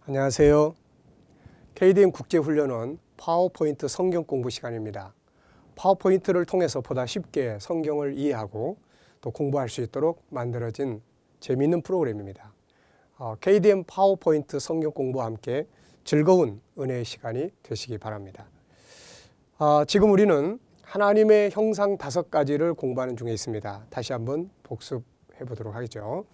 안녕하세요. KDM 국제훈련원 파워포인트 성경 공부 시간입니다. 파워포인트를 통해서 보다 쉽게 성경을 이해하고 또 공부할 수 있도록 만들어진 재미있는 프로그램입니다. KDM 파워포인트 성경 공부와 함께 즐거운 은혜의 시간이 되시기 바랍니다. 지금 우리는 하나님의 형상 5가지를 공부하는 중에 있습니다. 다시 한번 복습해 보도록 하겠죠.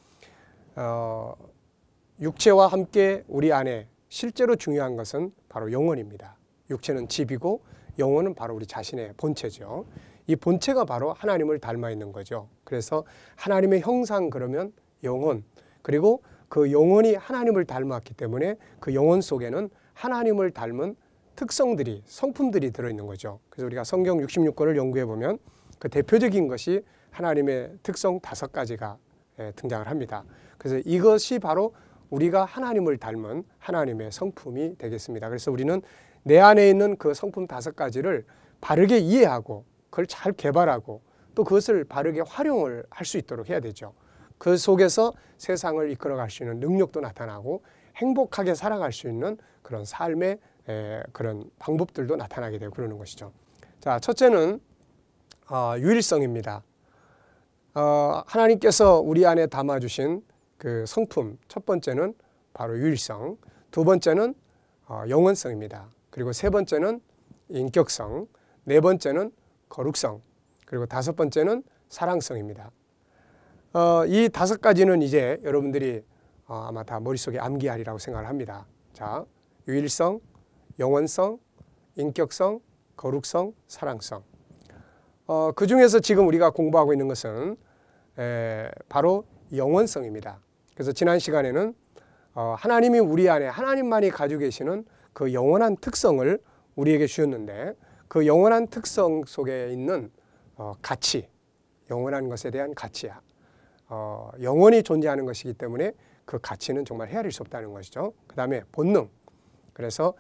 육체와 함께 우리 안에 실제로 중요한 것은 바로 영혼입니다. 육체는 집이고 영혼은 바로 우리 자신의 본체죠. 이 본체가 바로 하나님을 닮아 있는 거죠. 그래서 하나님의 형상 그러면 영혼, 그리고 그 영혼이 하나님을 닮았기 때문에 그 영혼 속에는 하나님을 닮은 특성들이, 성품들이 들어있는 거죠. 그래서 우리가 성경 66권을 연구해 보면 그 대표적인 것이 하나님의 특성 5가지가 등장을 합니다. 그래서 이것이 바로 우리가 하나님을 닮은 하나님의 성품이 되겠습니다. 그래서 우리는 내 안에 있는 그 성품 5가지를 바르게 이해하고 그걸 잘 개발하고 또 그것을 바르게 활용을 할 수 있도록 해야 되죠. 그 속에서 세상을 이끌어갈 수 있는 능력도 나타나고 행복하게 살아갈 수 있는 그런 삶의 그런 방법들도 나타나게 되고 그러는 것이죠. 자, 첫째는 유일성입니다. 하나님께서 우리 안에 담아주신 그 성품, 첫 번째는 바로 유일성, 두 번째는 영원성입니다. 그리고 세 번째는 인격성, 네 번째는 거룩성, 그리고 5번째는 사랑성입니다. 이 5가지는 이제 여러분들이 아마 다 머릿속에 암기하리라고 생각을 합니다. 자, 유일성, 영원성, 인격성, 거룩성, 사랑성. 그 중에서 지금 우리가 공부하고 있는 것은 바로 영원성입니다. 그래서 지난 시간에는 하나님이 우리 안에 하나님만이 가지고 계시는 그 영원한 특성을 우리에게 주셨는데 그 영원한 특성 속에 있는 가치, 영원한 것에 대한 가치야. 영원히 존재하는 것이기 때문에 그 가치는 정말 헤아릴 수 없다는 것이죠. 그 다음에 본능. 그래서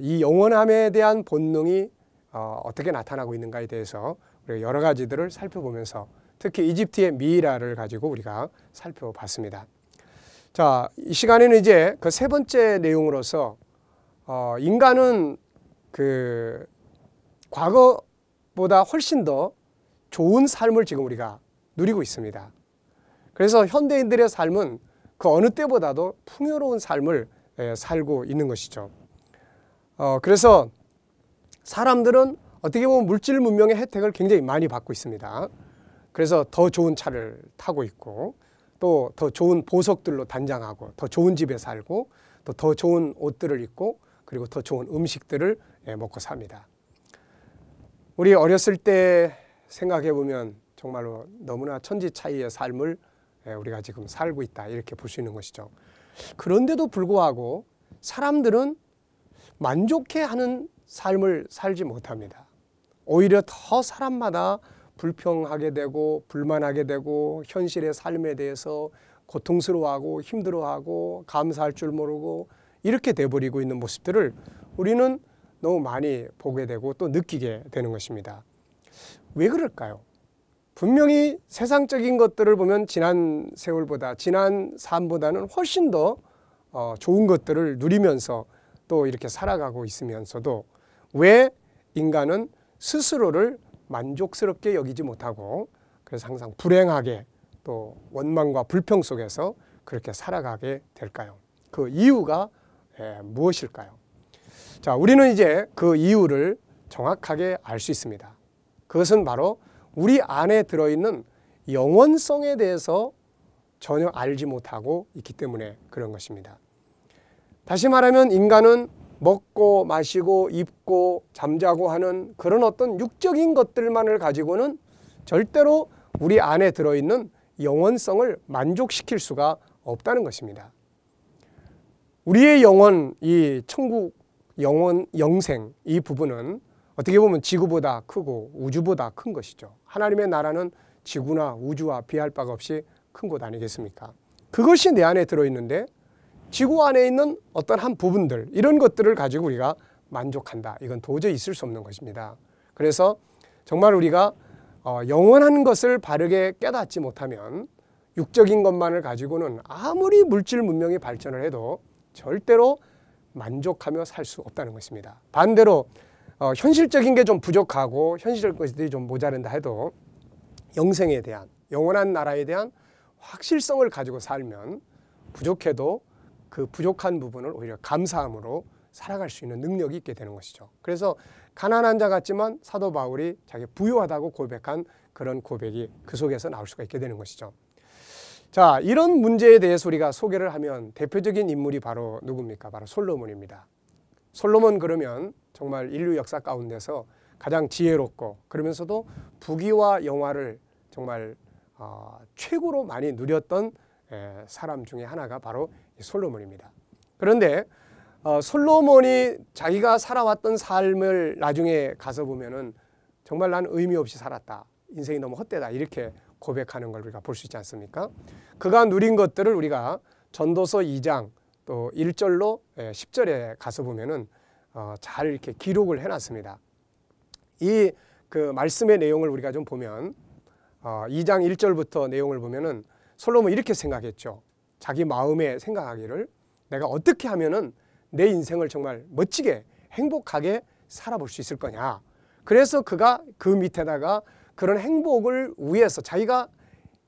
이 영원함에 대한 본능이 어떻게 나타나고 있는가에 대해서 우리가 여러 가지들을 살펴보면서 특히 이집트의 미이라를 가지고 우리가 살펴봤습니다. 자, 이 시간에는 이제 그 세 번째 내용으로서 인간은 그 과거보다 훨씬 더 좋은 삶을 지금 우리가 누리고 있습니다. 그래서 현대인들의 삶은 그 어느 때보다도 풍요로운 삶을 살고 있는 것이죠. 그래서 사람들은 어떻게 보면 물질 문명의 혜택을 굉장히 많이 받고 있습니다. 그래서 더 좋은 차를 타고 있고 또 더 좋은 보석들로 단장하고 더 좋은 집에 살고 또 더 좋은 옷들을 입고 그리고 더 좋은 음식들을 먹고 삽니다. 우리 어렸을 때 생각해 보면 정말로 너무나 천지 차이의 삶을 우리가 지금 살고 있다 이렇게 볼 수 있는 것이죠. 그런데도 불구하고 사람들은 만족해하는 삶을 살지 못합니다. 오히려 더 사람마다 불평하게 되고 불만하게 되고 현실의 삶에 대해서 고통스러워하고 힘들어하고 감사할 줄 모르고 이렇게 돼버리고 있는 모습들을 우리는 너무 많이 보게 되고 또 느끼게 되는 것입니다. 왜 그럴까요? 분명히 세상적인 것들을 보면 지난 세월보다 지난 삶보다는 훨씬 더 좋은 것들을 누리면서 또 이렇게 살아가고 있으면서도 왜 인간은 스스로를 만족스럽게 여기지 못하고 그래서 항상 불행하게 또 원망과 불평 속에서 그렇게 살아가게 될까요? 그 이유가 무엇일까요? 자, 우리는 이제 그 이유를 정확하게 알 수 있습니다. 그것은 바로 우리 안에 들어있는 영원성에 대해서 전혀 알지 못하고 있기 때문에 그런 것입니다. 다시 말하면 인간은 먹고 마시고 입고 잠자고 하는 그런 어떤 육적인 것들만을 가지고는 절대로 우리 안에 들어있는 영원성을 만족시킬 수가 없다는 것입니다. 우리의 영혼, 이 천국 영혼, 영생 이 부분은 어떻게 보면 지구보다 크고 우주보다 큰 것이죠. 하나님의 나라는 지구나 우주와 비할 바가 없이 큰 곳 아니겠습니까? 그것이 내 안에 들어있는데 지구 안에 있는 어떤 한 부분들 이런 것들을 가지고 우리가 만족한다. 이건 도저히 있을 수 없는 것입니다. 그래서 정말 우리가 영원한 것을 바르게 깨닫지 못하면 육적인 것만을 가지고는 아무리 물질 문명이 발전을 해도 절대로 만족하며 살 수 없다는 것입니다. 반대로 현실적인 게 좀 부족하고 현실적인 것들이 좀 모자른다 해도 영생에 대한, 영원한 나라에 대한 확실성을 가지고 살면 부족해도 그 부족한 부분을 오히려 감사함으로 살아갈 수 있는 능력이 있게 되는 것이죠. 그래서 가난한 자 같지만 사도 바울이 자기 부유하다고 고백한 그런 고백이 그 속에서 나올 수가 있게 되는 것이죠. 자, 이런 문제에 대해서 우리가 소개를 하면 대표적인 인물이 바로 누굽니까? 바로 솔로몬입니다. 솔로몬 그러면 정말 인류 역사 가운데서 가장 지혜롭고 그러면서도 부귀와 영화를 정말 최고로 많이 누렸던 사람 중에 하나가 바로 솔로몬입니다. 그런데 솔로몬이 자기가 살아왔던 삶을 나중에 가서 보면은 정말 난 의미 없이 살았다. 인생이 너무 헛되다. 이렇게 고백하는 걸 우리가 볼 수 있지 않습니까? 그가 누린 것들을 우리가 전도서 2장 또 1절로 10절에 가서 보면은 잘 이렇게 기록을 해놨습니다. 이 그 말씀의 내용을 우리가 좀 보면 2장 1절부터 내용을 보면은 솔로몬 이렇게 생각했죠. 자기 마음에 생각하기를 내가 어떻게 하면은 내 인생을 정말 멋지게 행복하게 살아볼 수 있을 거냐. 그래서 그가 그 밑에다가 그런 행복을 위해서 자기가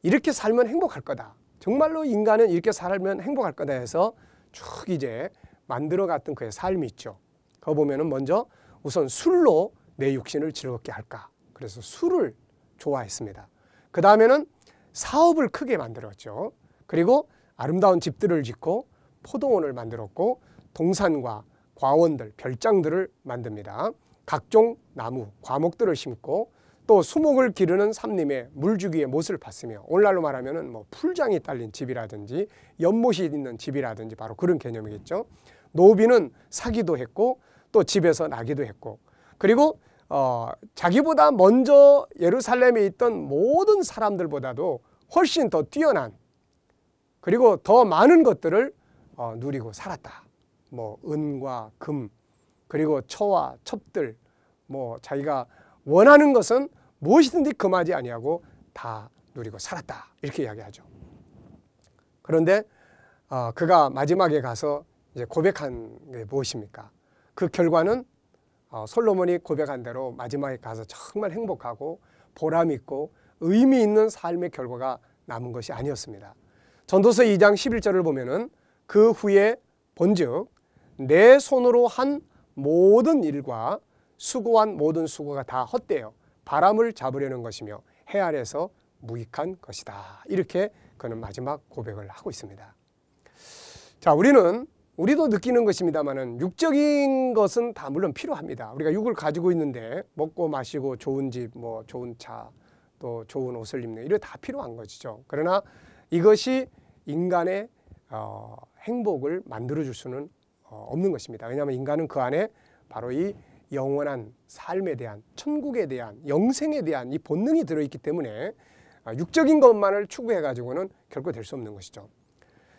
이렇게 살면 행복할 거다. 정말로 인간은 이렇게 살면 행복할 거다 해서 쭉 이제 만들어갔던 그의 삶이 있죠. 그거 보면은 먼저 우선 술로 내 육신을 즐겁게 할까. 그래서 술을 좋아했습니다. 그 다음에는 사업을 크게 만들었죠. 그리고 아름다운 집들을 짓고 포도원을 만들었고 동산과 과원들, 별장들을 만듭니다. 각종 나무, 과목들을 심고 또 수목을 기르는 삼림에 물주기에 못을 팠으며 오늘날로 말하면 뭐 풀장이 딸린 집이라든지 연못이 있는 집이라든지 바로 그런 개념이겠죠. 노비는 사기도 했고 또 집에서 나기도 했고 그리고 자기보다 먼저 예루살렘에 있던 모든 사람들보다도 훨씬 더 뛰어난 그리고 더 많은 것들을 누리고 살았다. 뭐 은과 금 그리고 처와 첩들 뭐 자기가 원하는 것은 무엇이든지 금하지 아니하고 다 누리고 살았다. 이렇게 이야기하죠. 그런데 그가 마지막에 가서 이제 고백한 게 무엇입니까? 그 결과는 솔로몬이 고백한 대로 마지막에 가서 정말 행복하고 보람 있고 의미 있는 삶의 결과가 남은 것이 아니었습니다. 전도서 2장 11절을 보면은 그 후에 본즉 내 손으로 한 모든 일과 수고한 모든 수고가 다 헛되어 바람을 잡으려는 것이며 해 아래서 무익한 것이다. 이렇게 그는 마지막 고백을 하고 있습니다. 자, 우리도 느끼는 것입니다만은 육적인 것은 다 물론 필요합니다. 우리가 육을 가지고 있는데 먹고 마시고 좋은 집, 뭐 좋은 차, 또 좋은 옷을 입는 이게 다 필요한 것이죠. 그러나 이것이 인간의 행복을 만들어줄 수는 없는 것입니다. 왜냐하면 인간은 그 안에 바로 이 영원한 삶에 대한 천국에 대한 영생에 대한 이 본능이 들어있기 때문에 육적인 것만을 추구해가지고는 결코 될 수 없는 것이죠.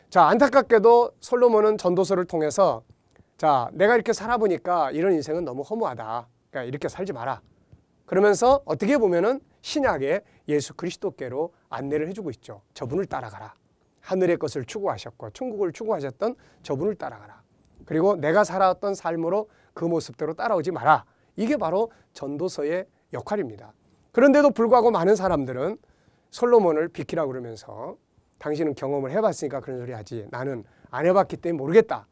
자, 안타깝게도 솔로몬은 전도서를 통해서 자, 내가 이렇게 살아보니까 이런 인생은 너무 허무하다. 그러니까 이렇게 살지 마라. 그러면서 어떻게 보면은 신약에 예수 그리스도께로 안내를 해주고 있죠. 저분을 따라가라. 하늘의 것을 추구하셨고 천국을 추구하셨던 저분을 따라가라. 그리고 내가 살아왔던 삶으로 그 모습대로 따라오지 마라. 이게 바로 전도서의 역할입니다. 그런데도 불구하고 많은 사람들은 솔로몬을 비키라고 그러면서 당신은 경험을 해봤으니까 그런 소리 하지 나는 안 해봤기 때문에 모르겠다.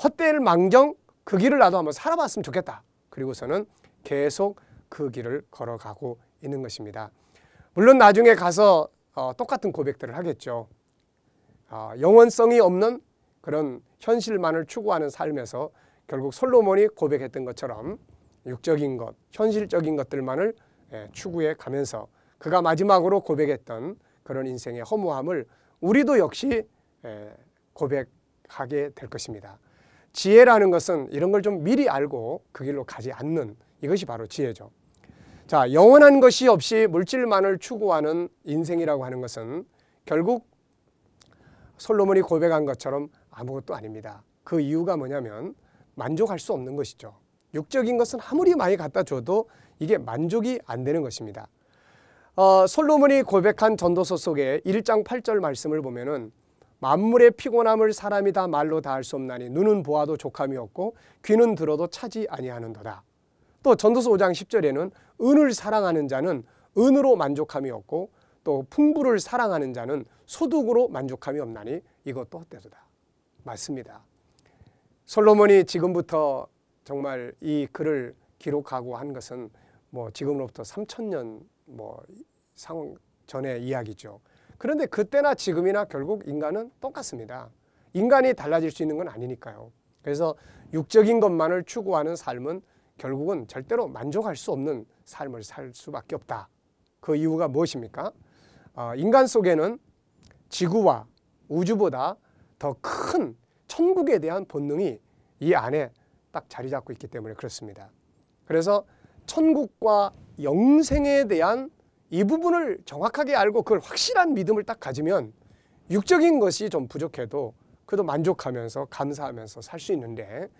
헛될 망정 그 길을 나도 한번 살아봤으면 좋겠다. 그리고서는 계속 그 길을 걸어가고 있는 것입니다. 물론 나중에 가서 똑같은 고백들을 하겠죠. 영원성이 없는 그런 현실만을 추구하는 삶에서 결국 솔로몬이 고백했던 것처럼 육적인 것, 현실적인 것들만을 추구해 가면서 그가 마지막으로 고백했던 그런 인생의 허무함을 우리도 역시 고백하게 될 것입니다. 지혜라는 것은 이런 걸 좀 미리 알고 그 길로 가지 않는 이것이 바로 지혜죠. 자, 영원한 것이 없이 물질만을 추구하는 인생이라고 하는 것은 결국 솔로몬이 고백한 것처럼 아무것도 아닙니다. 그 이유가 뭐냐면 만족할 수 없는 것이죠. 육적인 것은 아무리 많이 갖다 줘도 이게 만족이 안 되는 것입니다. 솔로몬이 고백한 전도서 속에 1장 8절 말씀을 보면은 만물의 피곤함을 사람이 다 말로 다 할 수 없나니 눈은 보아도 족함이 없고 귀는 들어도 차지 아니하는도다. 또 전도서 5장 10절에는 은을 사랑하는 자는 은으로 만족함이 없고 또 풍부를 사랑하는 자는 소득으로 만족함이 없나니 이것도 헛되도다. 맞습니다. 솔로몬이 지금부터 정말 이 글을 기록하고 한 것은 뭐 지금으로부터 3000년 상황 전의 이야기죠. 그런데 그때나 지금이나 결국 인간은 똑같습니다. 인간이 달라질 수 있는 건 아니니까요. 그래서 육적인 것만을 추구하는 삶은 결국은 절대로 만족할 수 없는 삶을 살 수밖에 없다. 그 이유가 무엇입니까? 인간 속에는 지구와 우주보다 더 큰 천국에 대한 본능이 이 안에 딱 자리 잡고 있기 때문에 그렇습니다. 그래서 천국과 영생에 대한 이 부분을 정확하게 알고 그걸 확실한 믿음을 딱 가지면 육적인 것이 좀 부족해도 그래도 만족하면서 감사하면서 살 수 있는데,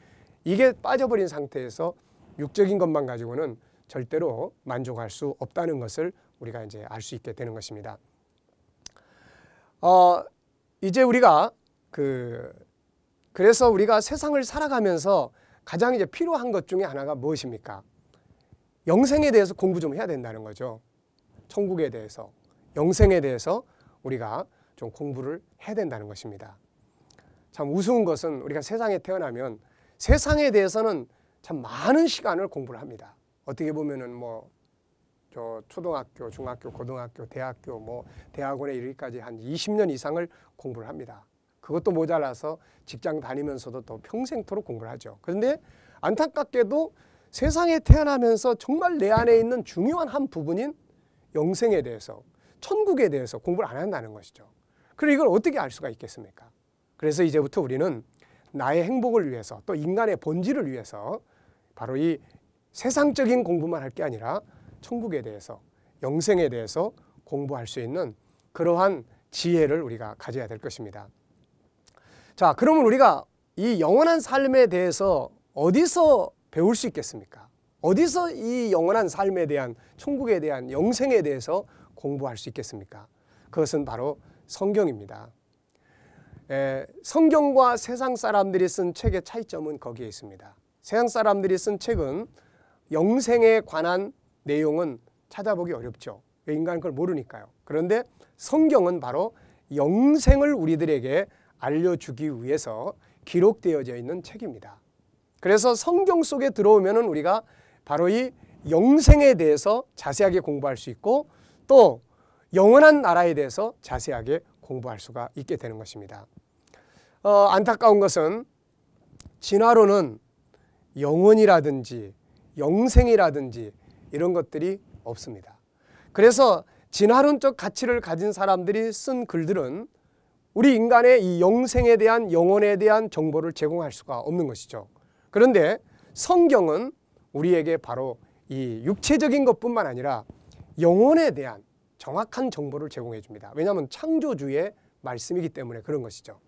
이게 빠져버린 상태에서 육적인 것만 가지고는 절대로 만족할 수 없다는 것을 우리가 이제 알 수 있게 되는 것입니다. 이제 우리가 그래서 우리가 세상을 살아가면서 가장 이제 필요한 것 중에 하나가 무엇입니까? 영생에 대해서 공부 좀 해야 된다는 거죠. 천국에 대해서, 영생에 대해서 우리가 좀 공부를 해야 된다는 것입니다. 참 우스운 것은 우리가 세상에 태어나면 세상에 대해서는 참 많은 시간을 공부를 합니다. 어떻게 보면은 초등학교, 중학교, 고등학교, 대학교, 대학원에 이르기까지 한 20년 이상을 공부를 합니다. 그것도 모자라서 직장 다니면서도 또 평생토록 공부를 하죠. 그런데 안타깝게도 세상에 태어나면서 정말 내 안에 있는 중요한 한 부분인 영생에 대해서, 천국에 대해서 공부를 안 한다는 것이죠. 그리고 이걸 어떻게 알 수가 있겠습니까? 그래서 이제부터 우리는 나의 행복을 위해서, 또 인간의 본질을 위해서 바로 이 세상적인 공부만 할 게 아니라 천국에 대해서, 영생에 대해서 공부할 수 있는 그러한 지혜를 우리가 가져야 될 것입니다. 자, 그러면 우리가 이 영원한 삶에 대해서 어디서 배울 수 있겠습니까? 어디서 이 영원한 삶에 대한, 천국에 대한, 영생에 대해서 공부할 수 있겠습니까? 그것은 바로 성경입니다. 성경과 세상 사람들이 쓴 책의 차이점은 거기에 있습니다. 세상 사람들이 쓴 책은 영생에 관한 내용은 찾아보기 어렵죠. 인간은 그걸 모르니까요. 그런데 성경은 바로 영생을 우리들에게 알려주기 위해서 기록되어져 있는 책입니다. 그래서 성경 속에 들어오면은 우리가 바로 이 영생에 대해서 자세하게 공부할 수 있고, 또 영원한 나라에 대해서 자세하게 공부할 수가 있게 되는 것입니다. 안타까운 것은 진화론은 영혼이라든지 영생이라든지 이런 것들이 없습니다. 그래서 진화론적 가치를 가진 사람들이 쓴 글들은 우리 인간의 이 영생에 대한, 영혼에 대한 정보를 제공할 수가 없는 것이죠. 그런데 성경은 우리에게 바로 이 육체적인 것뿐만 아니라 영혼에 대한 정확한 정보를 제공해 줍니다. 왜냐하면 창조주의 말씀이기 때문에 그런 것이죠.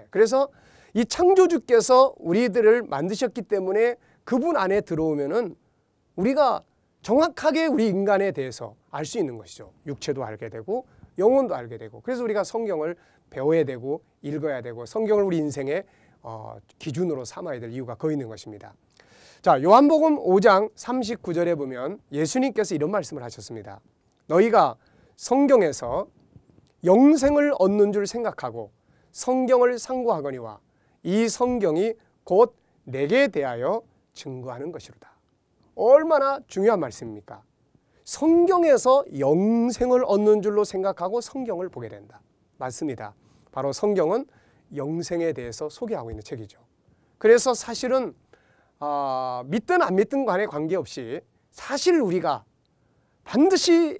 그래서 이 창조주께서 우리들을 만드셨기 때문에 그분 안에 들어오면은 우리가 정확하게 우리 인간에 대해서 알 수 있는 것이죠. 육체도 알게 되고 영혼도 알게 되고. 그래서 우리가 성경을 배워야 되고 읽어야 되고 성경을 우리 인생의 기준으로 삼아야 될 이유가 거기 있는 것입니다. 자, 요한복음 5장 39절에 보면 예수님께서 이런 말씀을 하셨습니다. 너희가 성경에서 영생을 얻는 줄 생각하고 성경을 상고하거니와 이 성경이 곧 내게 대하여 증거하는 것이로다. 얼마나 중요한 말씀입니까? 성경에서 영생을 얻는 줄로 생각하고 성경을 보게 된다. 맞습니다. 바로 성경은 영생에 대해서 소개하고 있는 책이죠. 그래서 사실은 믿든 안 믿든 간에 관계없이 사실 우리가 반드시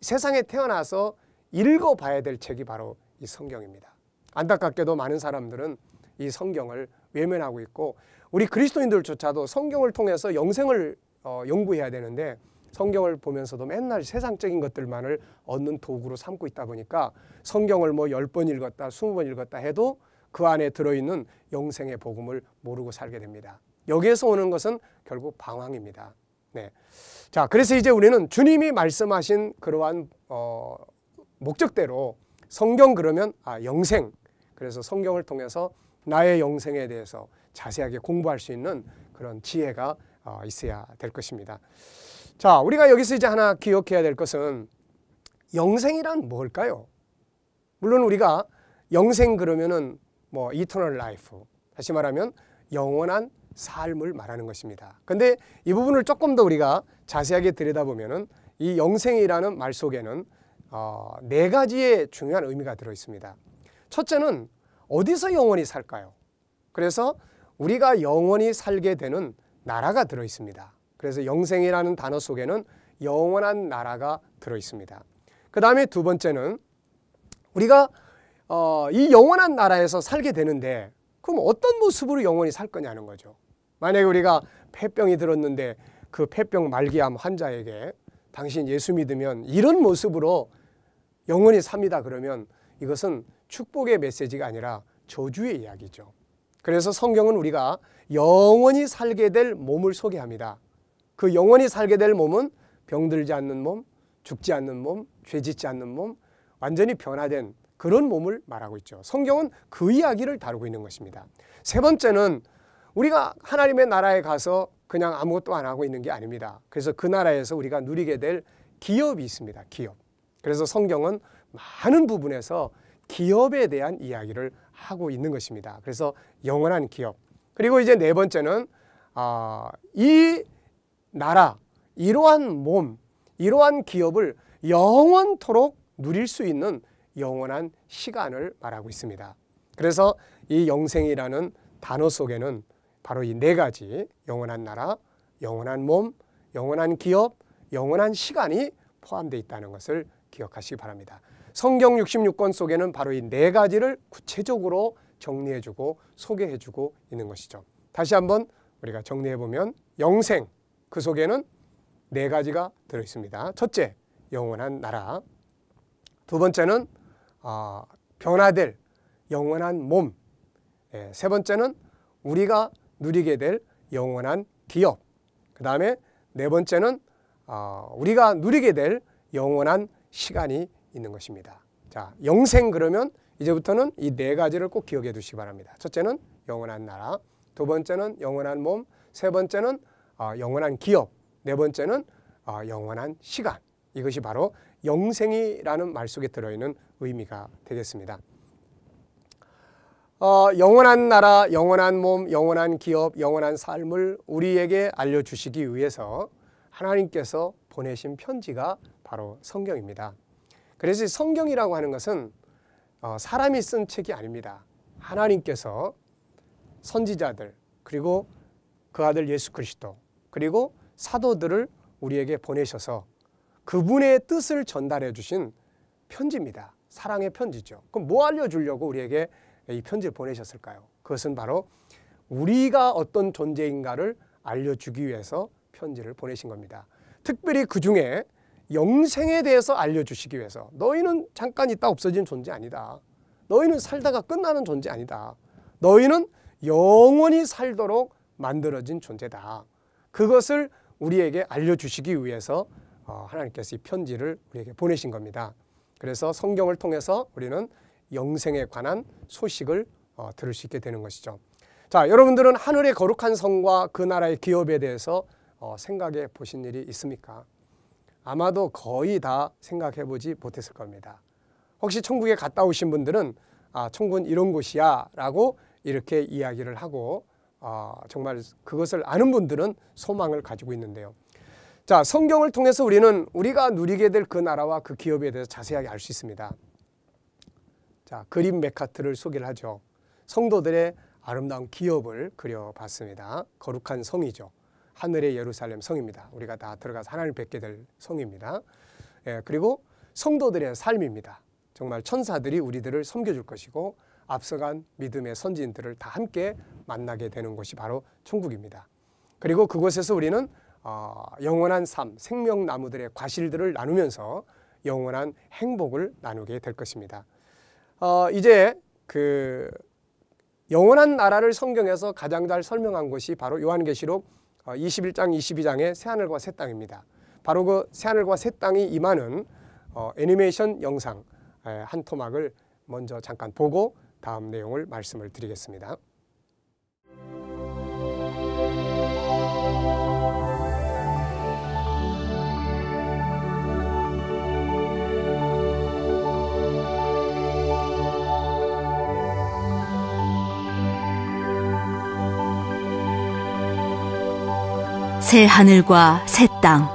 세상에 태어나서 읽어봐야 될 책이 바로 이 성경입니다. 안타깝게도 많은 사람들은 이 성경을 외면하고 있고, 우리 그리스도인들조차도 성경을 통해서 영생을 연구해야 되는데 성경을 보면서도 맨날 세상적인 것들만을 얻는 도구로 삼고 있다 보니까 성경을 10번 읽었다 20번 읽었다 해도 그 안에 들어있는 영생의 복음을 모르고 살게 됩니다. 여기에서 오는 것은 결국 방황입니다. 자, 그래서 이제 우리는 주님이 말씀하신 그러한 목적대로 성경 그러면 영생, 그래서 성경을 통해서 나의 영생에 대해서 자세하게 공부할 수 있는 그런 지혜가 있어야 될 것입니다. 자, 우리가 여기서 이제 하나 기억해야 될 것은 영생이란 뭘까요? 물론 우리가 영생 그러면은 뭐 eternal life, 다시 말하면 영원한 삶을 말하는 것입니다. 근데 이 부분을 조금 더 우리가 자세하게 들여다보면은 이 영생이라는 말 속에는 네 가지의 중요한 의미가 들어 있습니다. 첫째는 어디서 영원히 살까요? 그래서 우리가 영원히 살게 되는 나라가 들어 있습니다. 그래서 영생이라는 단어 속에는 영원한 나라가 들어 있습니다. 그 다음에 두 번째는 우리가 이 영원한 나라에서 살게 되는데 그럼 어떤 모습으로 영원히 살 거냐는 거죠. 만약에 우리가 폐병이 들었는데 그 폐병 말기암 환자에게 당신 예수 믿으면 이런 모습으로 영원히 삽니다 그러면 이것은 축복의 메시지가 아니라 저주의 이야기죠. 그래서 성경은 우리가 영원히 살게 될 몸을 소개합니다. 그 영원히 살게 될 몸은 병들지 않는 몸, 죽지 않는 몸, 죄짓지 않는 몸, 완전히 변화된 그런 몸을 말하고 있죠. 성경은 그 이야기를 다루고 있는 것입니다. 세 번째는 우리가 하나님의 나라에 가서 그냥 아무것도 안 하고 있는 게 아닙니다. 그래서 그 나라에서 우리가 누리게 될 기업이 있습니다. 기업. 그래서 성경은 많은 부분에서 기업에 대한 이야기를 하고 있는 것입니다. 그래서 영원한 기업. 그리고 이제 네 번째는 이 나라, 이러한 몸, 이러한 기업을 영원토록 누릴 수 있는 영원한 시간을 말하고 있습니다. 그래서 이 영생이라는 단어 속에는 바로 이 네 가지 영원한 나라, 영원한 몸, 영원한 기업, 영원한 시간이 포함되어 있다는 것을 기억하시기 바랍니다. 성경 66권 속에는 바로 이 네 가지를 구체적으로 정리해주고 소개해주고 있는 것이죠. 다시 한번 우리가 정리해보면 영생, 그 속에는 네 가지가 들어있습니다. 첫째, 영원한 나라. 두 번째는 변화될 영원한 몸. 세 번째는 우리가 누리게 될 영원한 기업. 그 다음에 네 번째는 우리가 누리게 될 영원한 시간이 있는 것입니다. 자, 영생 그러면 이제부터는 이 네 가지를 꼭 기억해 두시기 바랍니다. 첫째는 영원한 나라, 두 번째는 영원한 몸, 세 번째는 영원한 기업, 네 번째는 영원한 시간. 이것이 바로 영생이라는 말 속에 들어있는 의미가 되겠습니다. 영원한 나라, 영원한 몸, 영원한 기업, 영원한 삶을 우리에게 알려주시기 위해서 하나님께서 보내신 편지가 바로 성경입니다. 그래서 성경이라고 하는 것은 사람이 쓴 책이 아닙니다. 하나님께서 선지자들, 그리고 그 아들 예수 그리스도, 그리고 사도들을 우리에게 보내셔서 그분의 뜻을 전달해 주신 편지입니다. 사랑의 편지죠. 그럼 뭐 알려주려고 우리에게 이 편지를 보내셨을까요? 그것은 바로 우리가 어떤 존재인가를 알려주기 위해서 편지를 보내신 겁니다. 특별히 그 중에 영생에 대해서 알려주시기 위해서 너희는 잠깐 있다 없어지는 존재 아니다. 너희는 살다가 끝나는 존재 아니다. 너희는 영원히 살도록 만들어진 존재다. 그것을 우리에게 알려주시기 위해서 하나님께서 이 편지를 우리에게 보내신 겁니다. 그래서 성경을 통해서 우리는 영생에 관한 소식을 들을 수 있게 되는 것이죠. 자, 여러분들은 하늘의 거룩한 성과 그 나라의 기업에 대해서 생각해 보신 일이 있습니까? 아마도 거의 다 생각해 보지 못했을 겁니다. 혹시 천국에 갔다 오신 분들은 천국은 이런 곳이야 라고 이렇게 이야기를 하고 정말 그것을 아는 분들은 소망을 가지고 있는데요. 자, 성경을 통해서 우리는 우리가 누리게 될 그 나라와 그 기업에 대해서 자세하게 알 수 있습니다. 자, 그림 메카트를 소개를 하죠. 성도들의 아름다운 기업을 그려봤습니다. 거룩한 성이죠. 하늘의 예루살렘 성입니다. 우리가 다 들어가서 하나님을 뵙게 될 성입니다. 그리고 성도들의 삶입니다. 정말 천사들이 우리들을 섬겨줄 것이고 앞서간 믿음의 선지인들을 다 함께 만나게 되는 곳이 바로 천국입니다. 그리고 그곳에서 우리는 영원한 삶, 생명나무들의 과실들을 나누면서 영원한 행복을 나누게 될 것입니다. 이제 그 영원한 나라를 성경에서 가장 잘 설명한 것이 바로 요한계시록 21장, 22장의 새하늘과 새 땅입니다. 바로 그 새하늘과 새 땅이 임하는 애니메이션 영상 한 토막을 먼저 잠깐 보고 다음 내용을 말씀을 드리겠습니다. 새 하늘과 새 땅,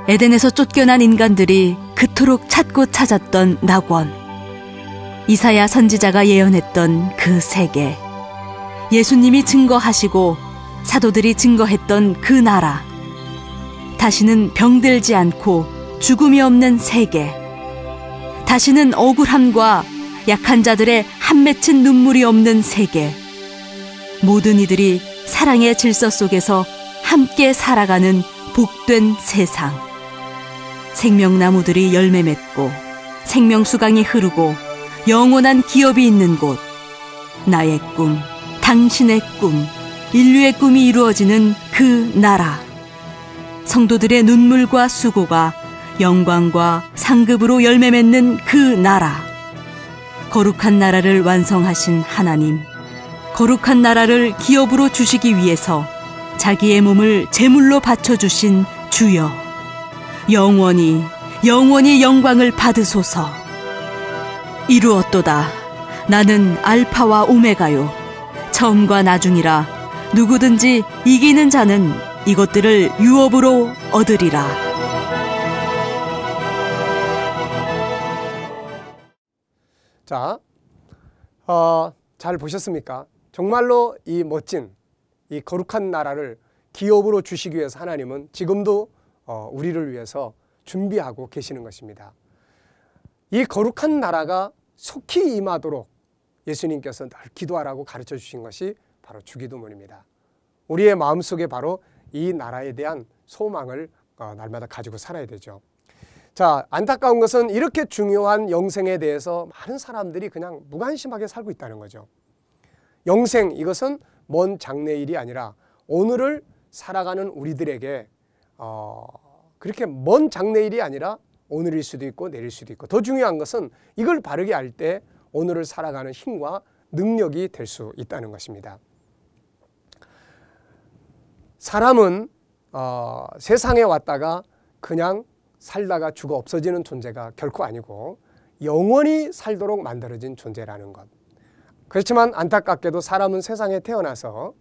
에덴에서 쫓겨난 인간들이 그토록 찾고 찾았던 낙원, 이사야 선지자가 예언했던 그 세계, 예수님이 증거하시고 사도들이 증거했던 그 나라, 다시는 병들지 않고 죽음이 없는 세계, 다시는 억울함과 약한 자들의 한 맺힌 눈물이 없는 세계, 모든 이들이 사랑의 질서 속에서 함께 살아가는 복된 세상, 생명나무들이 열매 맺고 생명수강이 흐르고 영원한 기업이 있는 곳, 나의 꿈, 당신의 꿈, 인류의 꿈이 이루어지는 그 나라, 성도들의 눈물과 수고가 영광과 상급으로 열매 맺는 그 나라, 거룩한 나라를 완성하신 하나님, 거룩한 나라를 기업으로 주시기 위해서 자기의 몸을 제물로 바쳐주신 주여, 영원히 영원히 영광을 받으소서. 이루었도다. 나는 알파와 오메가요, 처음과 나중이라. 누구든지 이기는 자는 이것들을 유업으로 얻으리라. 자, 잘 보셨습니까? 정말로 이 멋진 이 거룩한 나라를 기업으로 주시기 위해서 하나님은 지금도 우리를 위해서 준비하고 계시는 것입니다. 이 거룩한 나라가 속히 임하도록 예수님께서 늘 기도하라고 가르쳐 주신 것이 바로 주기도문입니다. 우리의 마음속에 바로 이 나라에 대한 소망을 날마다 가지고 살아야 되죠. 자, 안타까운 것은 이렇게 중요한 영생에 대해서 많은 사람들이 그냥 무관심하게 살고 있다는 거죠. 영생, 이것은 먼 장래일이 아니라 오늘을 살아가는 우리들에게 그렇게 먼 장래일이 아니라 오늘일 수도 있고 내일 수도 있고, 더 중요한 것은 이걸 바르게 알 때 오늘을 살아가는 힘과 능력이 될 수 있다는 것입니다. 사람은 세상에 왔다가 그냥 살다가 죽어 없어지는 존재가 결코 아니고 영원히 살도록 만들어진 존재라는 것. 그렇지만 안타깝게도 사람은 세상에 태어나서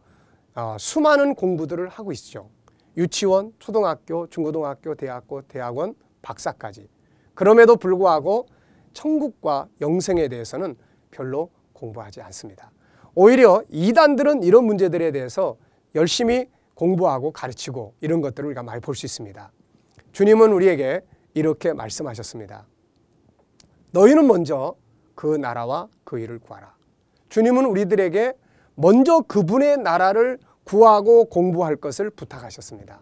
수많은 공부들을 하고 있죠. 유치원, 초등학교, 중고등학교, 대학원, 박사까지. 그럼에도 불구하고 천국과 영생에 대해서는 별로 공부하지 않습니다. 오히려 이단들은 이런 문제들에 대해서 열심히 공부하고 가르치고 이런 것들을 우리가 많이 볼 수 있습니다. 주님은 우리에게 이렇게 말씀하셨습니다. 너희는 먼저 그 나라와 그 일을 구하라. 주님은 우리들에게 먼저 그분의 나라를 구하고 공부할 것을 부탁하셨습니다.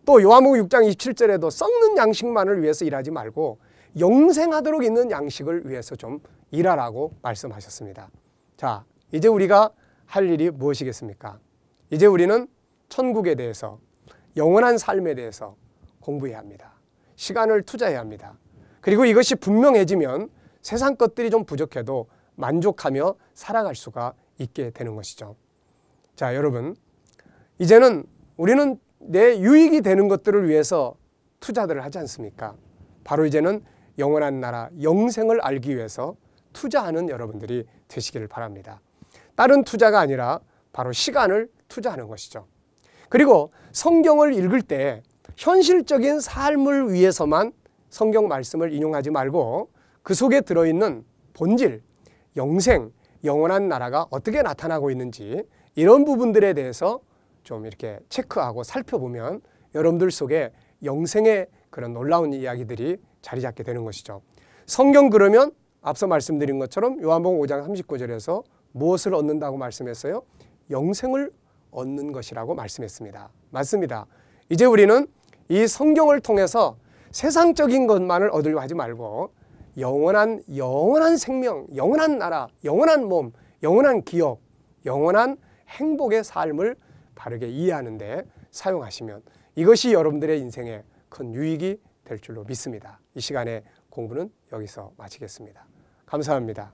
또 요한복음 6장 27절에도 썩는 양식만을 위해서 일하지 말고 영생하도록 있는 양식을 위해서 좀 일하라고 말씀하셨습니다. 자, 이제 우리가 할 일이 무엇이겠습니까? 이제 우리는 천국에 대해서, 영원한 삶에 대해서 공부해야 합니다. 시간을 투자해야 합니다. 그리고 이것이 분명해지면 세상 것들이 좀 부족해도 만족하며 살아갈 수가 있게 되는 것이죠. 자, 여러분, 이제는 우리는 내 유익이 되는 것들을 위해서 투자들을 하지 않습니까? 바로 이제는 영원한 나라, 영생을 알기 위해서 투자하는 여러분들이 되시기를 바랍니다. 다른 투자가 아니라 바로 시간을 투자하는 것이죠. 그리고 성경을 읽을 때 현실적인 삶을 위해서만 성경 말씀을 인용하지 말고 그 속에 들어있는 본질, 영생, 영원한 나라가 어떻게 나타나고 있는지 이런 부분들에 대해서 좀 이렇게 체크하고 살펴보면 여러분들 속에 영생의 그런 놀라운 이야기들이 자리 잡게 되는 것이죠. 성경 그러면 앞서 말씀드린 것처럼 요한복음 5장 39절에서 무엇을 얻는다고 말씀했어요? 영생을 얻는 것이라고 말씀했습니다. 맞습니다. 이제 우리는 이 성경을 통해서 세상적인 것만을 얻으려 하지 말고 영원한 생명, 영원한 나라, 영원한 몸, 영원한 기업, 영원한 행복의 삶을 바르게 이해하는 데 사용하시면 이것이 여러분들의 인생에 큰 유익이 될 줄로 믿습니다. 이 시간에 공부는 여기서 마치겠습니다. 감사합니다.